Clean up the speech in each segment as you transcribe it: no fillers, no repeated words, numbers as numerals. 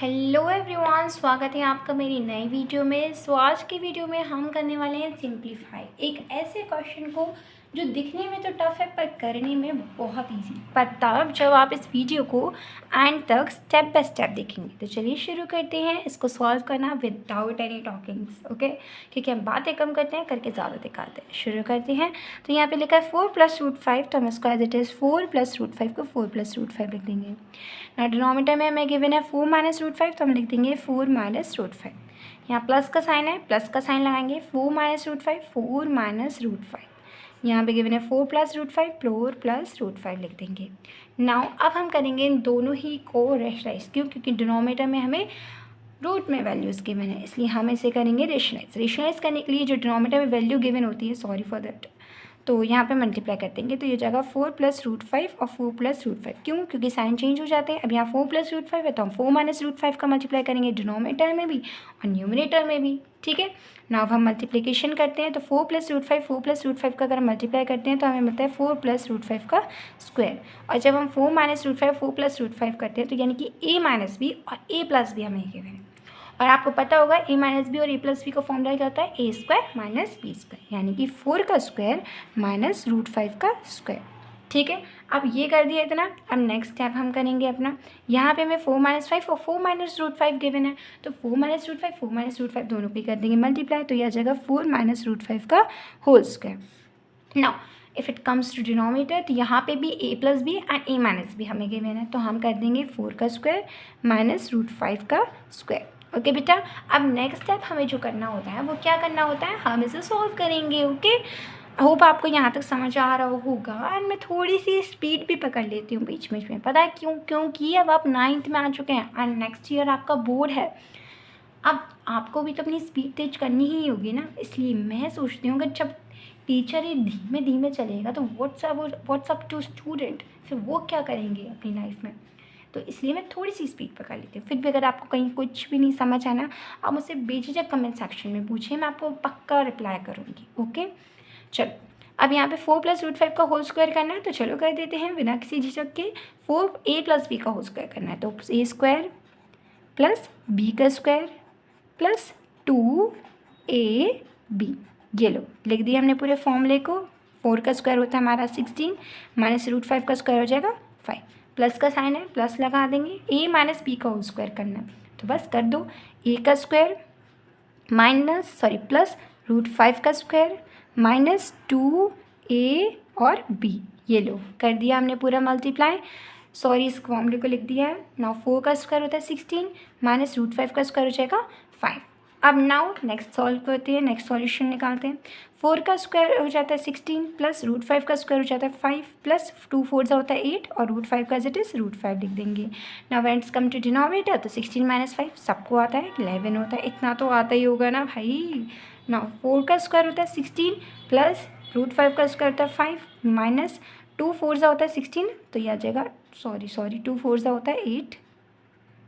Hello everyone, स्वागत है आपका मेरी नई वीडियो में। आज की वीडियो में हम करने वाले हैं सिंप्लीफाई, एक ऐसे क्वेश्चन को जो दिखने में तो टफ है पर करने में बहुत इजी। पर तब जब आप इस वीडियो को एंड तक स्टेप बाय स्टेप देखेंगे। तो चलिए शुरू करते हैं इसको सॉल्व करना विदाउट एनी टॉकिंग्स, ओके। क्योंकि हम बातें कम करते हैं, करके ज़्यादा दिखाते हैं। शुरू करते हैं। तो यहाँ पे लिखा है 4 + √5, तो हम इसको एज इट इज़ 4 + √5 को 4 + √5 लिख देंगे। ना डिनोमीटर में हमें गिवन है 4 - √5, तो हम लिख देंगे 4 - √5। यहाँ प्लस का साइन है, प्लस का साइन लगाएंगे। 4 - √5, 4 - √5। यहाँ पे गिवन है 4 + √5, 4 + √5 लिख देंगे। नाउ अब हम करेंगे इन दोनों ही को रेशनलाइज। क्यों? क्योंकि डिनोमीटर में हमें रूट में वैल्यूज़ गिवन है, इसलिए हम इसे करेंगे रेशनलाइज करने के लिए जो डिनोमीटर में वैल्यू गिवन होती है, सॉरी फॉर दैट, तो यहाँ पे मल्टीप्लाई कर देंगे। तो ये जाएगा 4 + √5 और 4 + √5। क्यों? क्योंकि साइन चेंज हो जाते हैं। अब यहाँ 4 + √5 है, तो हम 4 - √5 का मल्टीप्लाई करेंगे डिनोमीटर में भी और न्यूमरेटर में भी। ठीक है ना। अब हम मल्टीप्लिकेशन करते हैं, तो 4 + √5, 4 + √5 का अगर हम मल्टीप्लाई करते हैं तो हमें मिलता है 4 + √5 का स्क्वायर। और जब हम 4 - √5, 4 + √5 करते हैं तो यानी कि a - b और a + b हमें गिवन है। और आपको पता होगा a - b और a + b का फॉर्मूला क्या होता है? a² - b², यानी कि 4 का स्क्वायर माइनस √5 का स्क्वायर। ठीक है, अब ये कर दिया इतना। अब नेक्स्ट स्टेप हम करेंगे अपना। यहाँ पे हमें 4 - 5 और 4 - √5 गिवन है, तो 4 - √5, 4 - √5 दोनों को कर देंगे मल्टीप्लाई, तो यह आ जाएगा 4 - √5 का whole square. Now if it comes to denominator, तो यहाँ पे भी a + b and a - b हमें गिवन है, तो हम कर देंगे 4 का स्क्वायर माइनस √5 का स्क्वायर। ओके बेटा, अब नेक्स्ट स्टेप हमें जो करना होता है वो क्या करना होता है? हम इसे सॉल्व करेंगे। ओके, होप आपको यहाँ तक समझ आ रहा होगा। एंड मैं थोड़ी सी स्पीड भी पकड़ लेती हूँ बीच में। पता है क्यों? क्योंकि अब आप 9th में आ चुके हैं एंड नेक्स्ट ईयर आपका बोर्ड है। अब आपको भी तो अपनी स्पीड तेज करनी ही होगी ना, इसलिए मैं सोचती हूँ कि जब टीचर ही धीमे धीमे चलेगा तो व्हाट्सअप टू स्टूडेंट, फिर वो क्या करेंगे अपनी लाइफ में? तो इसलिए मैं थोड़ी सी स्पीड पकड़ लेती हूँ। फिर भी अगर आपको कहीं कुछ भी नहीं समझ आना, आप मुझसे बेझिझक कमेंट सेक्शन में पूछिए, मैं आपको पक्का रिप्लाई करूँगी। ओके, चलो अब यहाँ पे 4 + √5 का होल स्क्वायर करना है, तो चलो कर देते हैं बिना किसी झिझक के। 4 a + b का होल स्क्वायर करना है, तो a² + b का स्क्वायर प्लस 2ab, ये लो लिख दिया हमने पूरे फॉर्मूले को। 4 का स्क्वायर होता है हमारा 16 माइनस √5 का स्क्वायर हो जाएगा 5। प्लस का साइन है, प्लस लगा देंगे। a - b का होल स्क्वायर करना है, तो बस कर दो। a का स्क्वायर प्लस √5 का स्क्वायर माइनस 2a और b, ये लो कर दिया हमने पूरा मल्टीप्लाई। सॉरी, इस फॉर्मूले को लिख दिया है। नाउ 4 का स्क्वायर होता है 16 माइनस √5 का स्क्वायर हो जाएगा 5। अब नाउ नेक्स्ट सॉल्व करते हैं, नेक्स्ट सॉल्यूशन निकालते हैं। 4 का स्क्वायर हो जाता है 16 प्लस √5 का स्क्वायर हो जाता है 5 प्लस 2 4 होता है 8 और √5 का इट इज़ √5 लिख देंगे। Now when it's come to denominator, तो 16 - 5 सबको आता है 11 होता है, इतना तो आता ही होगा ना भाई। नाउ 4 का स्क्वायर होता है 16 प्लस √5 का स्क्वायर होता है 5 माइनस 2 4 होता है 16, तो यह आ जाएगा, सॉरी 2 4 होता है 8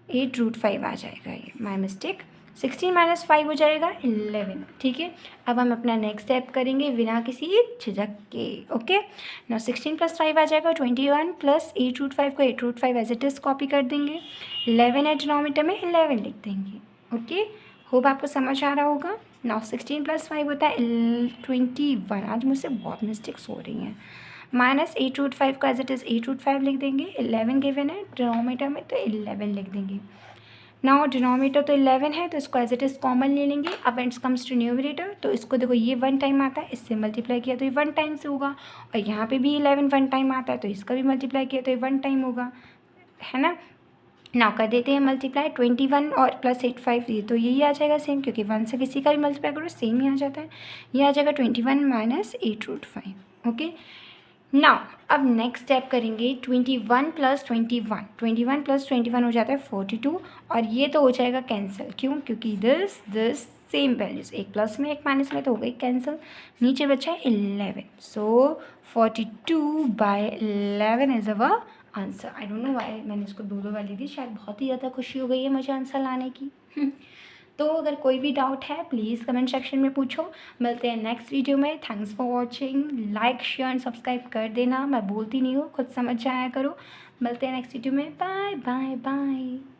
√5 आ जाएगा, ये माई मिस्टेक। 16 - 5 हो जाएगा 11। ठीक है, अब हम अपना नेक्स्ट स्टेप करेंगे बिना किसी झिझक के। ओके, ना 16 + 5 आ जाएगा 21 प्लस 8 √5 को 8 √5 एज इट इज़ कॉपी कर देंगे। 11 है डिनोमीटर में, 11 लिख देंगे। ओके, होप आपको समझ आ रहा होगा। नाउ 16 + 5 होता है 21। आज मुझसे बहुत मिस्टेक्स हो रही हैं। माइनस 8 √5 का एज इट इज़ 8 √5 लिख देंगे। 11 गिवन है डिनोमीटर में, तो 11 लिख देंगे। नाउ डिनोमीटर तो 11 है, तो इसको एज इट इज़ कॉमन ले लेंगे। अब when it comes to numerator, तो इसको देखो ये 1 टाइम आता है, इससे मल्टीप्लाई किया तो ये 1 टाइम से होगा। और यहाँ पे भी 11 1 टाइम आता है, तो इसका भी मल्टीप्लाई किया तो ये 1 टाइम होगा, है ना। नाउ कर देते हैं मल्टीप्लाई। 21 और प्लस 8 5, ये तो यही आ जाएगा सेम, क्योंकि 1 से किसी का भी मल्टीप्लाई करो सेम ही आ जाता है। ये आ जाएगा 21 माइनस 8 √5। ओके, नाउ अब नेक्स्ट स्टेप करेंगे 21 + 21। 21 + 21 हो जाता है 42, और ये तो हो जाएगा कैंसिल। क्यों? क्योंकि दिस सेम वैल्यूज, एक प्लस में एक माइनस में, तो हो गई कैंसिल। नीचे बचा है 11, सो 42/11 is our answer. I don't know why मैंने इसको 2 बार ली थी, शायद बहुत ही ज़्यादा खुशी हो गई है मुझे आंसर लाने की। तो अगर कोई भी डाउट है प्लीज़ कमेंट सेक्शन में पूछो। मिलते हैं नेक्स्ट वीडियो में। Thanks for watching. Like share and subscribe कर देना, मैं बोलती नहीं हूँ, खुद समझ जाया करो। मिलते हैं नेक्स्ट वीडियो में। Bye bye bye.